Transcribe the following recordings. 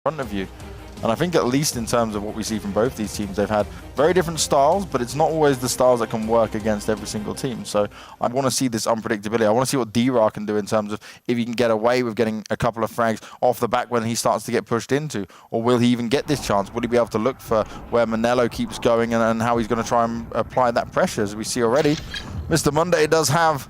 front of you. And I think at least in terms of what we see from both these teams, they've had very different styles, but it's not always the styles that can work against every single team. So I want to see this unpredictability. I want to see what D-Ra can do in terms of if he can get away with getting a couple of frags off the back when he starts to get pushed into, or will he even get this chance? Will he be able to look for where Manello keeps going and how he's going to try and apply that pressure? As we see already, Mr. Monday does have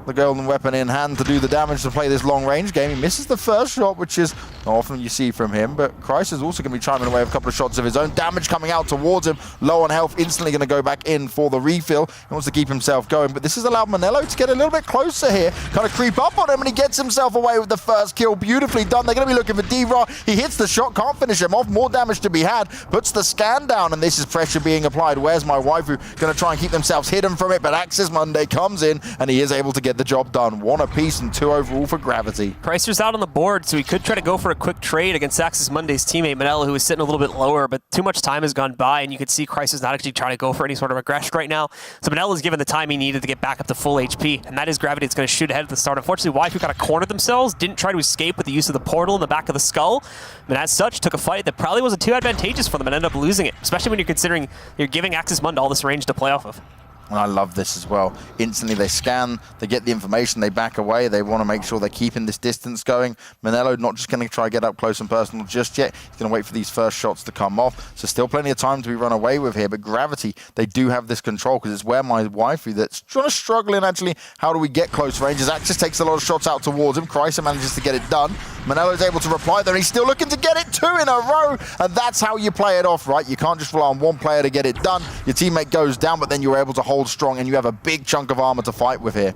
the golden weapon in hand to do the damage to play this long-range game. He misses the first shot, which is not often you see from him, but Kreis is also going to be chiming away with a couple of shots of his own. Damage coming out towards him, low on health, instantly going to go back in for the refill. He wants to keep himself going, but this has allowed Manello to get a little bit closer here, kind of creep up on him, and he gets himself away with the first kill. Beautifully done. They're going to be looking for D-Ra. He hits the shot, can't finish him off. More damage to be had, puts the scan down, and this is pressure being applied. Where's my waifu? Going to try and keep themselves hidden from it, but Axis Monday comes in, and he is able to get the job done. 1 apiece and 2 overall for Gravity. Kreiser's out on the board, so he could try to go for a quick trade against Axis Monday's teammate, Manello, who was sitting a little bit lower, but too much time has gone by, and you could see Kreiser's not actually trying to go for any sort of aggression right now. So Manello's given the time he needed to get back up to full HP, and that is Gravity that's going to shoot ahead at the start. Unfortunately, Waifu kind of cornered themselves, didn't try to escape with the use of the portal in the back of the skull, and as such, took a fight that probably wasn't too advantageous for them and ended up losing it, especially when you're considering you're giving Axis Monday all this range to play off of. And I love this as well. Instantly they scan, they get the information, they back away. They want to make sure they're keeping this distance going. Manello not just going to try to get up close and personal just yet. He's going to wait for these first shots to come off. So still plenty of time to be run away with here. But Gravity, they do have this control because it's where my waifu that's trying to struggle in actually how do we get close ranges. Axis takes a lot of shots out towards him. Kreiser manages to get it done. Manello's able to reply there. He's still looking to get it 2 in a row. And that's how you play it off, right? You can't just rely on one player to get it done. Your teammate goes down, but then you're able to hold strong and you have a big chunk of armor to fight with here.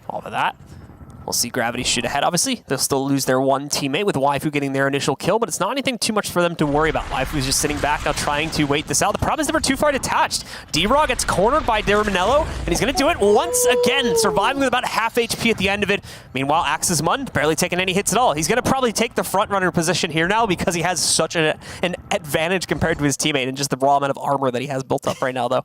All of that. We'll see Gravity shoot ahead, obviously. They'll still lose their one teammate with Waifu getting their initial kill, but it's not anything too much for them to worry about. Waifu's just sitting back now trying to wait this out. The problem is never too far detached. D-Ra gets cornered by Manello, and he's going to do it once again, surviving with about half HP at the end of it. Meanwhile, Axis Mund barely taking any hits at all. He's going to probably take the front runner position here now because he has such an advantage compared to his teammate and just the raw amount of armor that he has built up right now, though.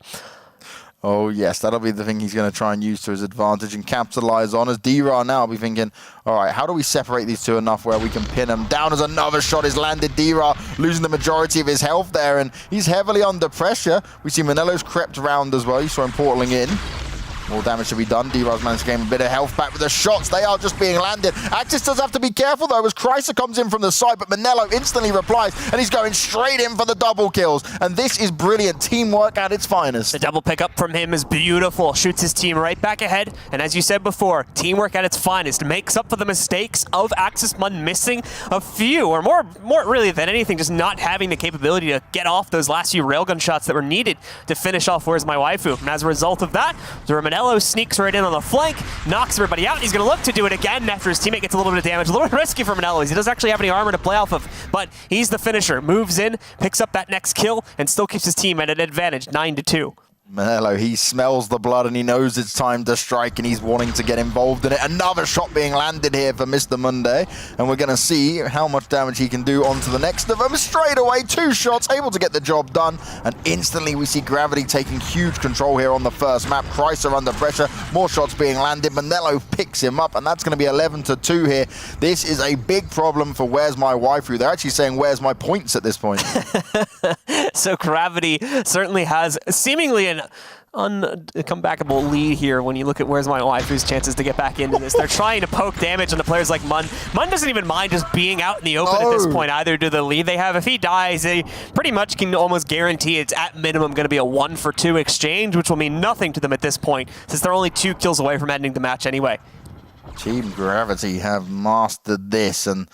Oh, yes, that'll be the thing he's going to try and use to his advantage and capitalize on. As D-Ra now will be thinking, all right, how do we separate these two enough where we can pin him down as another shot is landed? D-Ra losing the majority of his health there, and he's heavily under pressure. We see Manello's crept around as well. You saw him portaling in. More damage to be done. D-Ra's managed to gain a bit of health back with the shots. They are just being landed. Axis does have to be careful though as Kreiser comes in from the side, but Manello instantly replies and he's going straight in for the double kills. And this is brilliant teamwork at its finest. The double pickup from him is beautiful. Shoots his team right back ahead. And as you said before, teamwork at its finest makes up for the mistakes of Axis Mund missing a few, or more really than anything, just not having the capability to get off those last few railgun shots that were needed to finish off Where's My Waifu. And as a result of that, Manello sneaks right in on the flank, knocks everybody out. He's going to look to do it again after his teammate gets a little bit of damage. A little bit risky for Manello. He doesn't actually have any armor to play off of, but he's the finisher. Moves in, picks up that next kill, and still keeps his team at an advantage, 9-2. Manello, he smells the blood and he knows it's time to strike and he's wanting to get involved in it. Another shot being landed here for Mr. Monday, and we're going to see how much damage he can do onto the next of them. Straight away, 2 shots, able to get the job done, and instantly we see Gravity taking huge control here on the first map. Kreiser under pressure, more shots being landed. Manello picks him up, and that's going to be 11-2 here. This is a big problem for Where's My Waifu. They're actually saying Where's My Points at this point. So Gravity certainly has seemingly an uncomebackable lead here when you look at Where's My Waifu's chances to get back into this. They're trying to poke damage on the players like Mund. Mund doesn't even mind just being out in the open at this point either to the lead they have. If he dies, they pretty much can almost guarantee it's at minimum going to be a 1-for-2 exchange, which will mean nothing to them at this point since they're only 2 kills away from ending the match anyway. Team Gravity have mastered this, and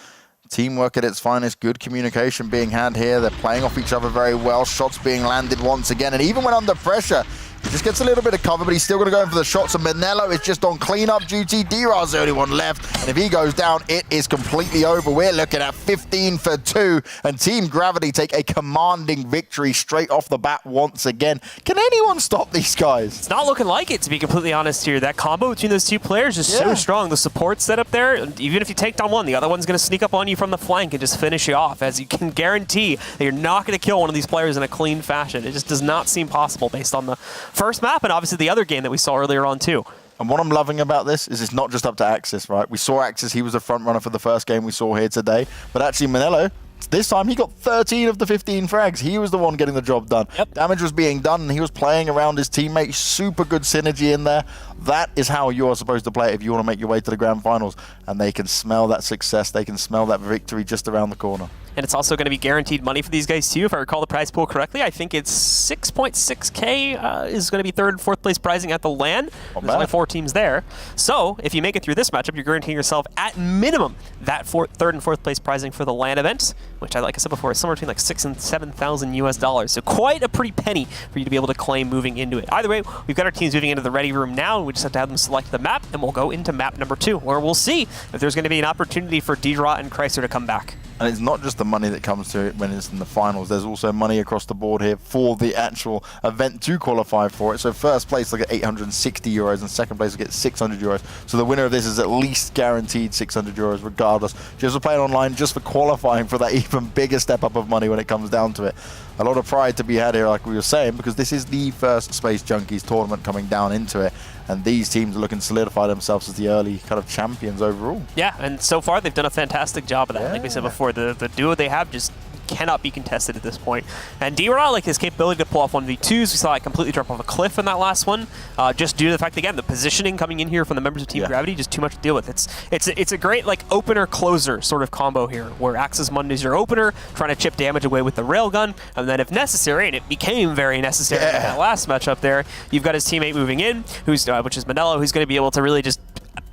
teamwork at its finest, good communication being had here. They're playing off each other very well. Shots being landed once again, and even when under pressure, he just gets a little bit of cover, but he's still going to go in for the shots, and Manello is just on cleanup duty. D-Ra's the only one left, and if he goes down, it is completely over. We're looking at 15-2, and Team Gravity take a commanding victory straight off the bat once again. Can anyone stop these guys? It's not looking like it, to be completely honest here. That combo between those two players is so strong. The support set up there, even if you take down one, the other one's going to sneak up on you from the flank and just finish you off, as you can guarantee that you're not going to kill one of these players in a clean fashion. It just does not seem possible based on the first map and obviously the other game that we saw earlier on too. And what I'm loving about this is it's not just up to Axis, right? We saw Axis, he was the front runner for the first game we saw here today, but actually Manello, This time he got 13 of the 15 frags. He was the one getting the job done. Yep. Damage was being done, and he was playing around his teammates. Super good synergy in there. That is how you are supposed to play if you want to make your way to the grand finals. And they can smell that success. They can smell that victory just around the corner. And it's also going to be guaranteed money for these guys too. If I recall the prize pool correctly, I think it's 6.6K is going to be 3rd and 4th place prizing at the LAN. There's only 4 teams there. So if you make it through this matchup, you're guaranteeing yourself at minimum that 3rd and 4th place prizing for the LAN event, which, like I said before, is somewhere between like $6,000 and $7,000 US. So quite a pretty penny for you to be able to claim moving into it. Either way, we've got our teams moving into the ready room now, and we just have to have them select the map, and we'll go into map number 2, where we'll see if there's going to be an opportunity for D-Raw and Chrysler to come back. And it's not just the money that comes to it when it's in the finals. There's also money across the board here for the actual event to qualify for it. So first place will get 860 euros and second place will get 600 euros. So the winner of this is at least guaranteed 600 euros regardless. Just for playing online, just for qualifying for that even bigger step up of money when it comes down to it. A lot of pride to be had here, like we were saying, because this is the first Space Junkies tournament coming down into it. And these teams are looking to solidify themselves as the early kind of champions overall. Yeah, and so far they've done a fantastic job of that. Yeah. Like we said before, the duo they have just cannot be contested at this point. And D-Raw, like his capability to pull off 1v2s, we saw it completely drop off a cliff in that last one, just due to the fact, again, the positioning coming in here from the members of Team Gravity, just too much to deal with. It's a great like opener-closer sort of combo here, where Axis Mund is your opener, trying to chip damage away with the railgun, and then if necessary, and it became very necessary in that last matchup there, you've got his teammate moving in, who's which is Manello, who's going to be able to really just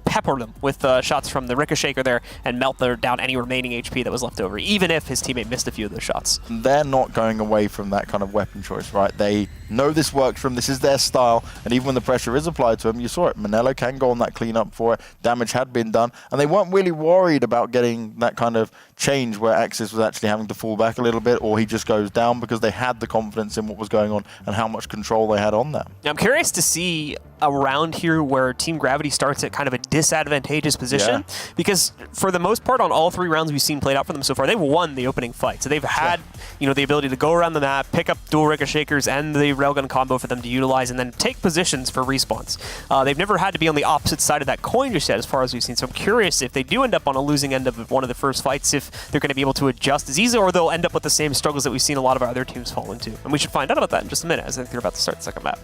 pepper them with shots from the Ricochet there and melt down any remaining HP that was left over, even if his teammate missed a few of those shots. They're not going away from that kind of weapon choice, right? They know this works for them, this is their style, and even when the pressure is applied to them, you saw it, Manello can go on that cleanup for it, damage had been done, and they weren't really worried about getting that kind of change where Axis was actually having to fall back a little bit, or he just goes down, because they had the confidence in what was going on and how much control they had on that. I'm curious to see around here where Team Gravity starts at kind of a disadvantageous position, because for the most part on all 3 rounds we've seen played out for them so far, they've won the opening fight. So they've had the ability to go around the map, pick up dual Ricochets and the railgun combo for them to utilize, and then take positions for respawns. They've never had to be on the opposite side of that coin just yet, as far as we've seen. So I'm curious if they do end up on a losing end of one of the first fights, if they're going to be able to adjust as easy, or they'll end up with the same struggles that we've seen a lot of our other teams fall into. And we should find out about that in just a minute, as I think they're about to start the second map.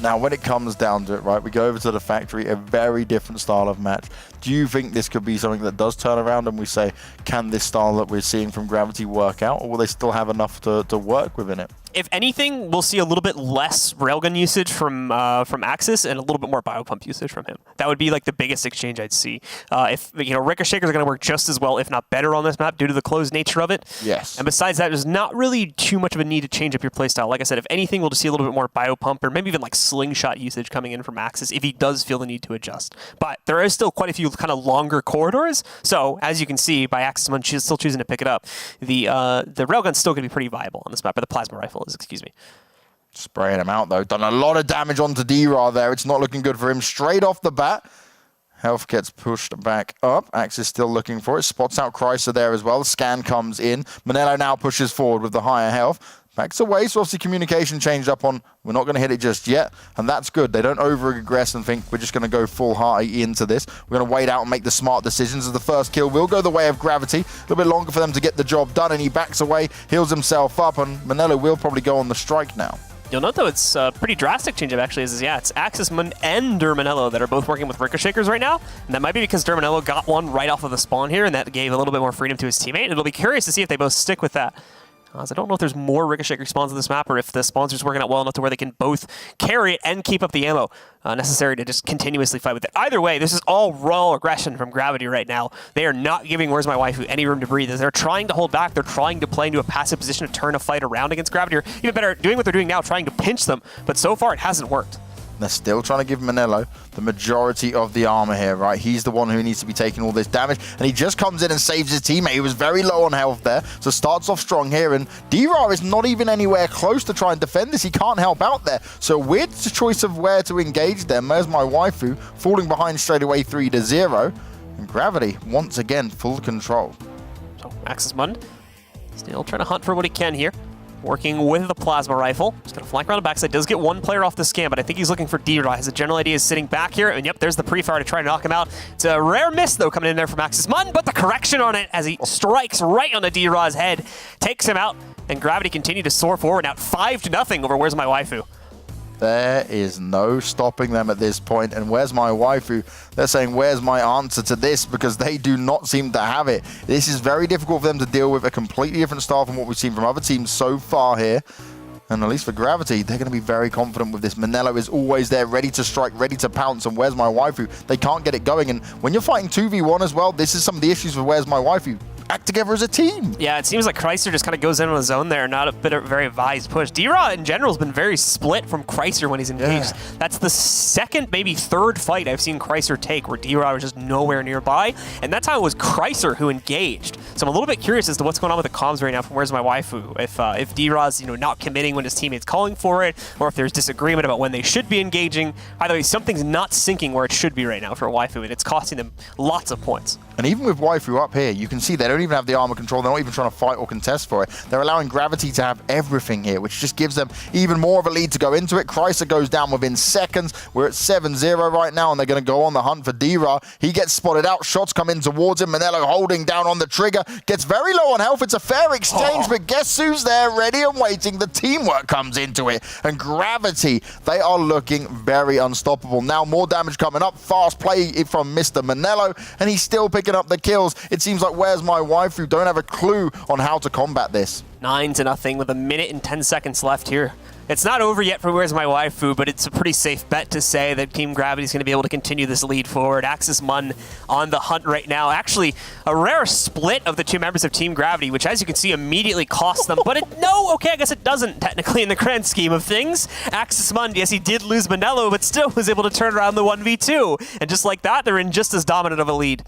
Now, when it comes down to it, right, we go over to the factory, a very different style of match. Do you think this could be something that does turn around and we say, can this style that we're seeing from Gravity work out, or will they still have enough to work within it? If anything, we'll see a little bit less railgun usage from Axis and a little bit more biopump usage from him. That would be like the biggest exchange I'd see. If Ricochets are going to work just as well, if not better, on this map due to the closed nature of it. Yes. And besides that, there's not really too much of a need to change up your playstyle. Like I said, if anything, we'll just see a little bit more biopump or maybe even like slingshot usage coming in from Axis if he does feel the need to adjust. But there is still quite a few kind of longer corridors. So as you can see, by Axis Mund still choosing to pick it up, the railgun's still going to be pretty viable on this map, or the plasma rifle is, excuse me. Spraying him out, though. Done a lot of damage onto D-Ra there. It's not looking good for him. Straight off the bat, health gets pushed back up. Axis still looking for it. Spots out Chrysler there as well. The scan comes in. Manello now pushes forward with the higher health. Backs away, so obviously communication changed up on, we're not going to hit it just yet, and that's good. They don't over-aggress and think we're just going to go full hearty into this. We're going to wait out and make the smart decisions, as the first kill will go the way of Gravity. A little bit longer for them to get the job done, and he backs away, heals himself up, and Manello will probably go on the strike now. You'll note, though, it's a pretty drastic change-up, actually. It's Axis Mund and Dermanello that are both working with Ricochets right now. And that might be because Dermanello got one right off of the spawn here, and that gave a little bit more freedom to his teammate. It'll be curious to see if they both stick with that. I don't know if there's more Ricochet spawns on this map, or if the spawns are just working out well enough to where they can both carry it and keep up the ammo necessary to just continuously fight with it. Either way, this is all raw aggression from Gravity right now. They are not giving Where's My Waifu any room to breathe. As they're trying to hold back, they're trying to play into a passive position to turn a fight around against Gravity, or even better, doing what they're doing now, trying to pinch them. But so far, it hasn't worked. They're still trying to give Manello the majority of the armor here, right? He's the one who needs to be taking all this damage, and he just comes in and saves his teammate. He was very low on health there, so starts off strong here, and D-Ra is not even anywhere close to try and defend this. He can't help out there. So weird choice of where to engage them. There's My Waifu, falling behind straight away 3-0, and Gravity, once again, full control. So Axis Mund still trying to hunt for what he can here. working with the plasma rifle. Just gonna flank around the backside. Does get one player off the scan, but I think he's looking for D-Raw. His general idea is sitting back here, and yep, there's the pre-fire to try to knock him out. It's a rare miss, though, coming in there from Axis Mun, but the correction on it as he strikes right on the D-Raw's head, takes him out, and Gravity continue to soar forward, now 5-0 over Where's My Waifu. There is no stopping them at this point. And Where's My Waifu? They're saying, where's my answer to this? Because they do not seem to have it. This is very difficult for them to deal with, a completely different style from what we've seen from other teams so far here. And at least for Gravity, they're going to be very confident with this. Manello is always there, ready to strike, ready to pounce. And Where's My Waifu? They can't get it going. And when you're fighting 2v1 as well, this is some of the issues with Where's My Waifu. Act together as a team. Yeah, it seems like Chrysler just kind of goes in on his own there, not a bit of very advised push. D-Raw in general has been very split from Chrysler when he's engaged. Yeah. That's the second, maybe third fight I've seen Chrysler take where D-Raw was just nowhere nearby, and that time it was Chrysler who engaged. So I'm a little bit curious as to what's going on with the comms right now from Where's My Waifu. If D-Raw's not committing when his teammate's calling for it, or if there's disagreement about when they should be engaging. Either way, something's not syncing where it should be right now for Waifu, and it's costing them lots of points. And even with Waifu up here, you can see they don't even have the armor control. They're not even trying to fight or contest for it. They're allowing Gravity to have everything here, which just gives them even more of a lead to go into it. Chrysler goes down within seconds. We're at 7-0 right now, and they're going to go on the hunt for D-Raw. He gets spotted out. Shots come in towards him. Manello holding down on the trigger. Gets very low on health. It's a fair exchange, but guess who's there, ready and waiting? The teamwork comes into it. And Gravity, they are looking very unstoppable. Now more damage coming up. Fast play from Mr. Manello, and he's still picking up the kills. It seems like Where's My Waifu don't have a clue on how to combat this. 9-0 with 1 minute and 10 seconds left here. It's not over yet for Where's My Waifu, but it's a pretty safe bet to say that Team Gravity is going to be able to continue this lead forward. Axis Mun on the hunt right now. Actually, a rare split of the two members of Team Gravity, which, as you can see, immediately costs them. But I guess it doesn't, technically, in the grand scheme of things. Axis Mun, yes, he did lose Manello, but still was able to turn around the 1v2. And just like that, they're in just as dominant of a lead.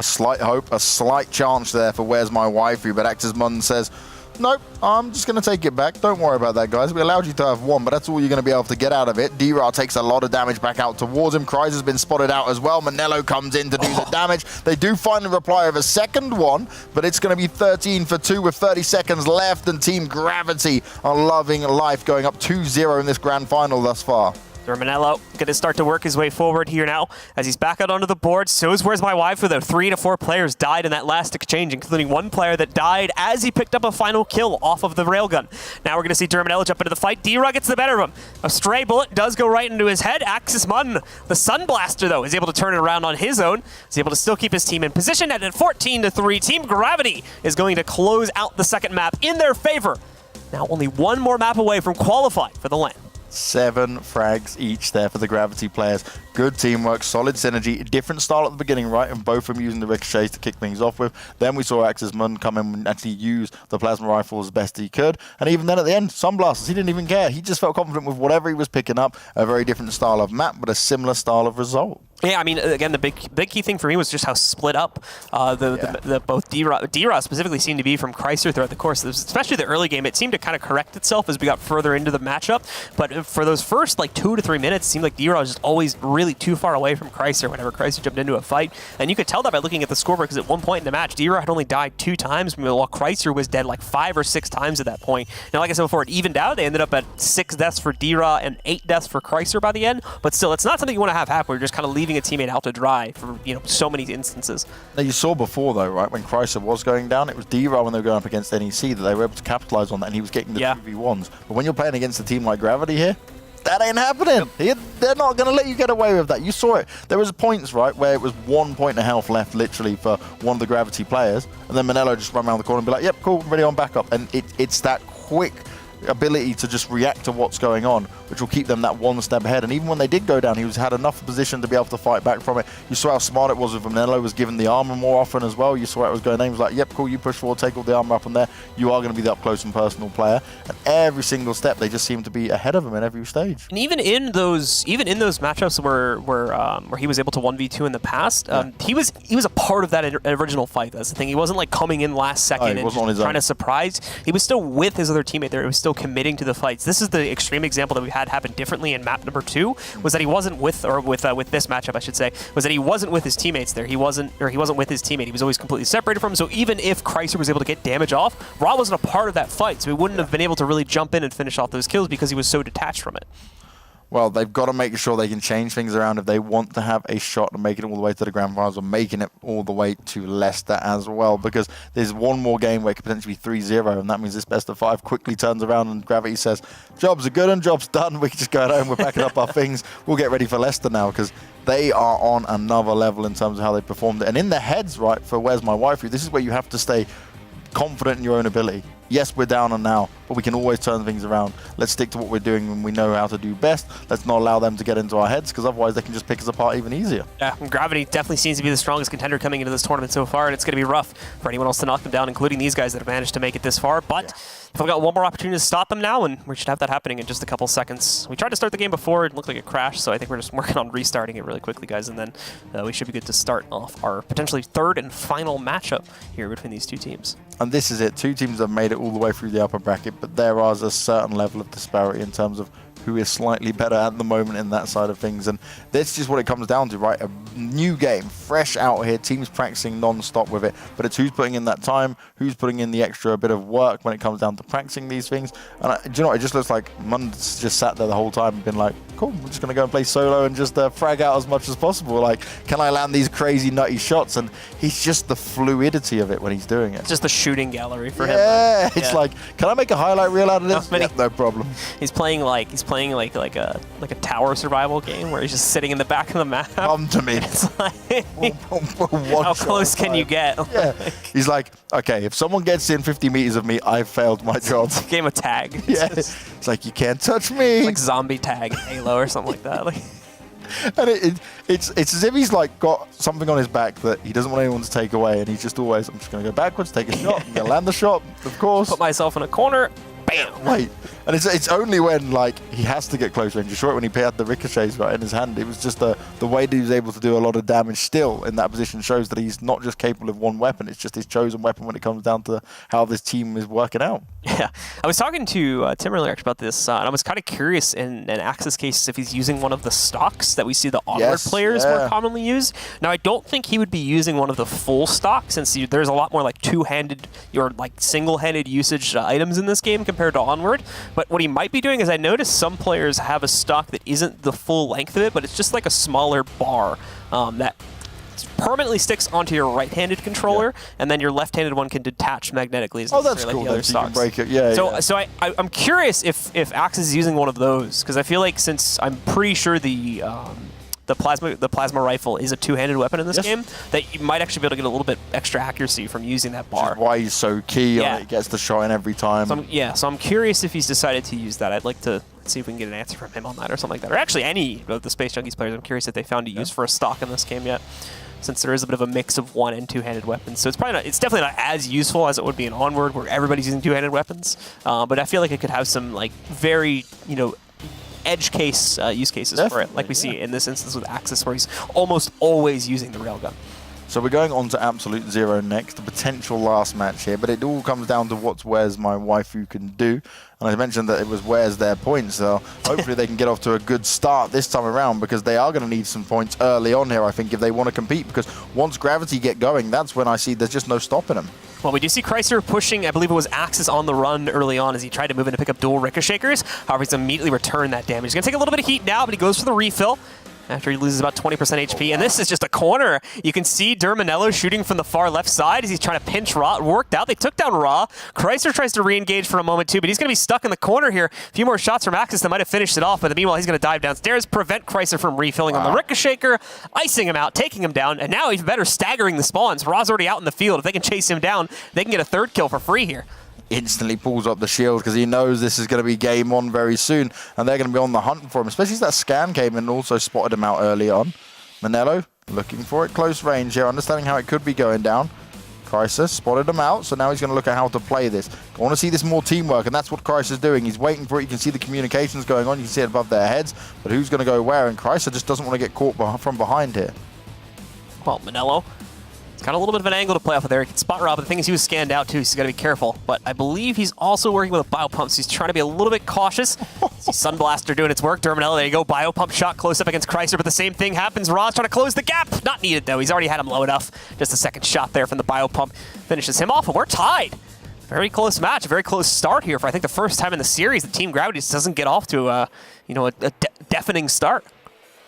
A slight hope, a slight chance there for Where's My Waifu, but Axis Mun says, nope, I'm just going to take it back. Don't worry about that, guys. We allowed you to have one, but that's all you're going to be able to get out of it. D-Raw takes a lot of damage back out towards him. Kryze has been spotted out as well. Manello comes in to do the damage. They do finally reply with a second one, but it's going to be 13 for 2 with 30 seconds left, and Team Gravity are loving life, going up 2-0 in this grand final thus far. Manello going to start to work his way forward here now as he's back out onto the board. So is Where's My Waifu, though. 3 to 4 players died in that last exchange, including one player that died as he picked up a final kill off of the railgun. Now we're going to see Manello jump into the fight. D-Raw gets the better of him. A stray bullet does go right into his head. Axis Mun, the Sunblaster, though, is able to turn it around on his own. He's able to still keep his team in position. And at 14-3, Team Gravity is going to close out the second map in their favor. Now only one more map away from Qualify for the LAN. 7 frags each there for the Gravity players. Good teamwork, solid synergy, different style at the beginning, right? And both of them using the ricochets to kick things off with. Then we saw Axis Mun come in and actually use the plasma rifle as best he could. And even then at the end, Sunblasters, he didn't even care. He just felt confident with whatever he was picking up. A very different style of map, but a similar style of result. Yeah, I mean, again, the big key thing for me was just how split up both D-Raw specifically seemed to be from Chrysler throughout the course. Especially the early game, it seemed to kind of correct itself as we got further into the matchup. But for those first 2 to 3 minutes, it seemed like D-Raw was just always really too far away from Chrysler whenever Chrysler jumped into a fight. And you could tell that by looking at the scoreboard, because at one point in the match, D-Raw had only died 2 times, while Chrysler was dead 5 or 6 times at that point. Now, like I said before, it evened out. They ended up at 6 deaths for D-Raw and 8 deaths for Chrysler by the end. But still, it's not something you want to have happen where you're just kind of leaving a teammate out to dry for so many instances. Now you saw before though, right, when Chrysler was going down, it was D-Raw when they were going up against NEC that they were able to capitalize on that, and he was getting the 2v1s. But when you're playing against a team like Gravity here, that ain't happening. They're not going to let you get away with that. You saw it. There was points, right, where it was 1 point of health left literally for one of the Gravity players, and then Manello just run around the corner and be like, yep, cool, ready on backup. And it's that quick ability to just react to what's going on, which will keep them that one step ahead. And even when they did go down, he had enough position to be able to fight back from it. You saw how smart it was with Manello, was given the armor more often as well. You saw how it was going. He was like, yep, cool, you push forward, take all the armor up on there. You are going to be the up close and personal player. And every single step, they just seem to be ahead of him in every stage. And even in those matchups where he was able to 1v2 in the past, he was a part of that original fight. That's the thing. He wasn't coming in last second and just trying to surprise. He was still with his other teammate there. It was still still committing to the fights. This is the extreme example that we had happen differently in map number 2, was that he wasn't with this matchup, I should say, was that he wasn't with his teammates there. He wasn't with his teammate. He was always completely separated from him. So even if Chrysler was able to get damage off, Ra wasn't a part of that fight, so he wouldn't have been able to really jump in and finish off those kills because he was so detached from it. Well, they've got to make sure they can change things around if they want to have a shot at making it all the way to the grand finals or making it all the way to Leicester as well, because there's one more game where it could potentially be 3-0, and that means this best of 5 quickly turns around and Gravity says, jobs are good and job's done. We can just go home, we're packing up our things. We'll get ready for Leicester now, because they are on another level in terms of how they performed it. And in their heads, right, for Where's My Waifu, this is where you have to stay confident in your own ability. Yes, we're down on now, but we can always turn things around. Let's stick to what we're doing when we know how to do best. Let's not allow them to get into our heads, because otherwise they can just pick us apart even easier. Yeah, Gravity definitely seems to be the strongest contender coming into this tournament so far, and it's going to be rough for anyone else to knock them down, including these guys that have managed to make it this far. But if I've got one more opportunity to stop them now, and we should have that happening in just a couple seconds. We tried to start the game before, it looked like it crashed, so I think we're just working on restarting it really quickly, guys, and then we should be good to start off our potentially third and final matchup here between these two teams. And this is it. Two teams have made it all the way through the upper bracket, but there is a certain level of disparity in terms of who is slightly better at the moment in that side of things. And that's just what it comes down to, right? A new game, fresh out here, teams practicing non-stop with it, but it's who's putting in that time, who's putting in the extra bit of work when it comes down to practicing these things. And do you know what? It just looks like Mund's just sat there the whole time and been like, cool, we're just going to go and play solo and just frag out as much as possible. Like, can I land these crazy nutty shots? And he's just the fluidity of it when he's doing it. It's just the shooting gallery for him. Yeah, it's like, can I make a highlight reel out of this? No, no problem. He's playing like a tower survival game where he's just sitting in the back of the map. Come to me. It's like, how close can you get? Yeah. He's like, okay, if someone gets in 50 meters of me, I've failed my job. It's a game of tag. Yeah. It's like, you can't touch me. It's like zombie tag, Halo or something like that. Like, and it's as if he's like got something on his back that he doesn't want anyone to take away, and he's just always, I'm just going to go backwards, take a shot, I'm going to land the shot, of course. Put myself in a corner. Bam! Wait, and it's only when like he has to get close range. You're sure when he had the ricochets right in his hand, it was just the way that he was able to do a lot of damage still in that position shows that he's not just capable of one weapon, it's just his chosen weapon when it comes down to how this team is working out. Yeah, I was talking to Tim earlier about this, and I was kind of curious in Axe's case if he's using one of the stocks that we see the Onward players more commonly use. Now, I don't think he would be using one of the full stocks, since there's a lot more like two-handed or like single-handed usage items in this game compared to Onward. But what he might be doing is I noticed some players have a stock that isn't the full length of it, but it's just like a smaller bar that permanently sticks onto your right-handed controller, and then your left-handed one can detach magnetically. Oh, that's cool. Like the other you can break it. Yeah. So I'm curious if Axe is using one of those, because I feel like since I'm pretty sure the plasma rifle is a two-handed weapon in this game, that you might actually be able to get a little bit extra accuracy from using that bar. Which is why he's so key on it. He gets the shot in every time. So I'm curious if he's decided to use that. I'd like to see if we can get an answer from him on that or something like that. Or actually any of the Space Junkies players, I'm curious if they found a use for a stock in this game yet, since there is a bit of a mix of one- and two-handed weapons. So it's probably not, it's definitely not as useful as it would be in Onward, where everybody's using two-handed weapons. But I feel like it could have some like very, edge case use cases for it, like we see in this instance with Axis, where he's almost always using the railgun. So we're going on to Absolute Zero next, the potential last match here, but it all comes down to what Where's My Waifu can do. And I mentioned that it was Where's Their Points, so hopefully they can get off to a good start this time around, because they are going to need some points early on here, I think, if they want to compete, because once Gravity get going, that's when I see there's just no stopping them. Well, we do see Chrysler pushing, I believe it was Axis on the run early on as he tried to move in to pick up dual Ricocheters. However, he's immediately returned that damage. He's going to take a little bit of heat now, but he goes for the refill after he loses about 20% HP. And this is just a corner. You can see Dermanello shooting from the far left side as he's trying to pinch Ra. It worked out. They took down Ra. Chrysler tries to re-engage for a moment too, but he's going to be stuck in the corner here. A few more shots from Axis that might have finished it off, but meanwhile, he's going to dive downstairs, prevent Chrysler from refilling on the Ricocheter, icing him out, taking him down, and now even better, staggering the spawns. Ra's already out in the field. If they can chase him down, they can get a third kill for free here. Instantly pulls up the shield because he knows this is going to be game on very soon, and they're going to be on the hunt for him, especially as that scan came in and also spotted him out early on. Manello looking for it close range here, understanding how it could be going down. Chrysler spotted him out, so now he's going to look at how to play this. I want to see this more teamwork, and that's what Chrysler's doing. He's waiting for it. You can see the communications going on. You can see it above their heads, but who's going to go where? And Chrysler just doesn't want to get caught from behind here. Well, Manello He's got a little bit of an angle to play off of there. He can spot Rob, but the thing is he was scanned out too, so he's got to be careful. But I believe he's also working with a biopump, so he's trying to be a little bit cautious. See Sunblaster doing its work. Dermanella, there you go. Biopump shot close up against Chrysler, but the same thing happens. Ron's trying to close the gap. Not needed though. He's already had him low enough. Just a second shot there from the biopump finishes him off, and we're tied. Very close match, a very close start here for I think the first time in the series that Team Gravity just doesn't get off to a deafening start.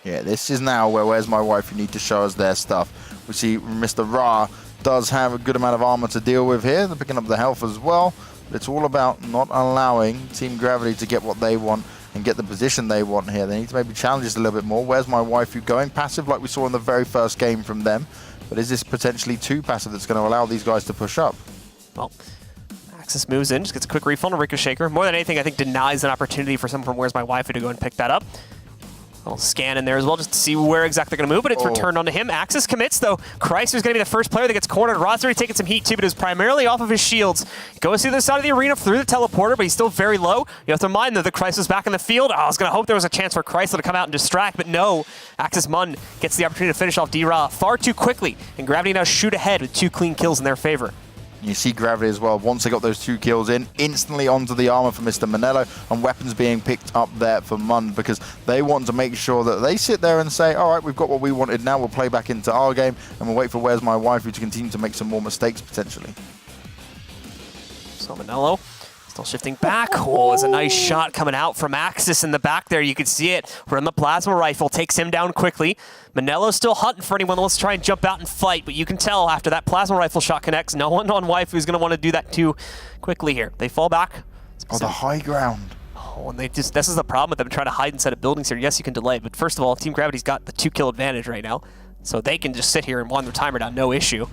Yeah, this is now where Where's My Wife? You need to show us their stuff. We see Mr. Ra does have a good amount of armor to deal with here. They're picking up the health as well. But it's all about not allowing Team Gravity to get what they want and get the position they want here. They need to maybe challenge this a little bit more. Where's My Waifu going passive like we saw in the very first game from them? But is this potentially too passive that's going to allow these guys to push up? Well, Axis moves in, just gets a quick refund on Ricochet. More than anything, I think denies an opportunity for someone from Where's My Waifu to go and pick that up. I'll scan in there as well just to see where exactly they're going to move, but it's returned onto him. Axis commits, though. Chrysler's going to be the first player that gets cornered. Rod's already taking some heat, too, but it was primarily off of his shields. Goes to the other side of the arena through the teleporter, but he's still very low. You have to mind, though, that Chrysler's back in the field. I was going to hope there was a chance for Chrysler to come out and distract, but no. Axis Mun gets the opportunity to finish off D-Ra far too quickly, and Gravity now shoot ahead with 2 clean kills in their favor. You see Gravity as well, once they got those 2 kills in, instantly onto the armor for Mr. Manello, and weapons being picked up there for Mun, because they want to make sure that they sit there and say, all right, we've got what we wanted now, we'll play back into our game, and we'll wait for Where's My Waifu to continue to make some more mistakes, potentially. So Manello still shifting back. Oh, it's a nice shot coming out from Axis in the back there. You can see it. Run the plasma rifle, takes him down quickly. Manello's still hunting for anyone that wants to try and jump out and fight, but you can tell after that plasma rifle shot connects, no one on Waifu is going to want to do that too quickly here. They fall back. Oh, the high ground. Oh, and this is the problem with them trying to hide inside of buildings here. Yes, you can delay, but first of all, Team Gravity's got the 2-kill advantage right now, so they can just sit here and wind their timer down, no issue.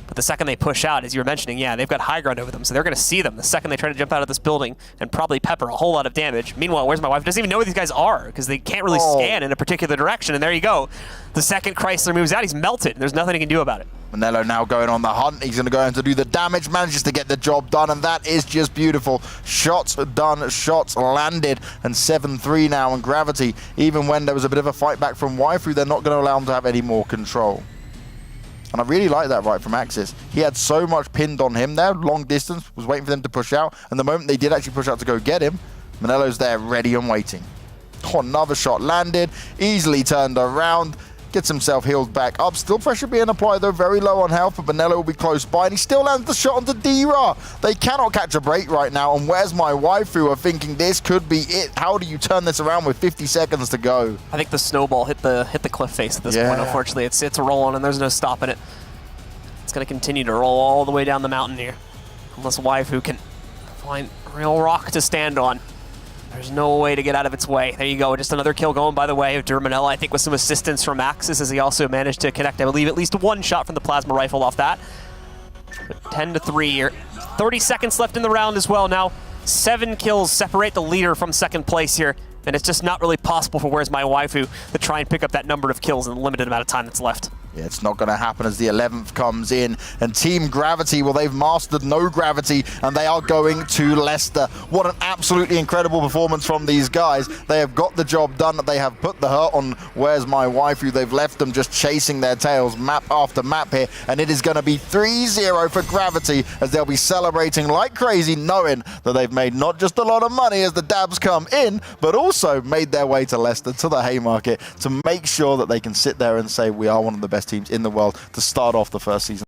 But the second they push out, as you were mentioning, yeah, they've got high ground over them, so they're going to see them the second they try to jump out of this building and probably pepper a whole lot of damage. Meanwhile, Where's My Wife doesn't even know where these guys are because they can't really scan in a particular direction, and there you go. The second Chrysler moves out, he's melted. There's nothing he can do about it. Manello now going on the hunt. He's going to go in to do the damage, manages to get the job done, and that is just beautiful. Shots done, shots landed, and 7-3 now, and Gravity, even when there was a bit of a fight back from Waifu, they're not going to allow him to have any more control. And I really like that right from Axis. He had so much pinned on him there, long distance, was waiting for them to push out, and the moment they did actually push out to go get him, Manello's there ready and waiting. Oh, another shot landed, easily turned around, gets himself healed back up. Still pressure being applied though, very low on health, but Manello will be close by, and he still lands the shot onto D-Ra. They cannot catch a break right now, and Where's My Waifu are thinking this could be it. How do you turn this around with 50 seconds to go? I think the snowball hit the cliff face at this point, unfortunately. It's rolling, and there's no stopping it. It's going to continue to roll all the way down the mountain here. Unless Waifu can find a real rock to stand on. There's no way to get out of its way. There you go, just another kill going by the way of Dermanella, I think with some assistance from Axis as he also managed to connect, I believe, at least 1 shot from the plasma rifle off that. 10-3 here. 30 seconds left in the round as well now. 7 kills separate the leader from second place here, and it's just not really possible for Where's My Waifu to try and pick up that number of kills in the limited amount of time that's left. Yeah, it's not going to happen as the 11th comes in. And Team Gravity, well, they've mastered no gravity, and they are going to Leicester. What an absolutely incredible performance from these guys. They have got the job done. They have put the hurt on Where's My Waifu. They've left them just chasing their tails, map after map here. And it is going to be 3-0 for Gravity as they'll be celebrating like crazy, knowing that they've made not just a lot of money as the dabs come in, but also made their way to Leicester, to the Haymarket, to make sure that they can sit there and say, we are one of the best teams in the world to start off the first season.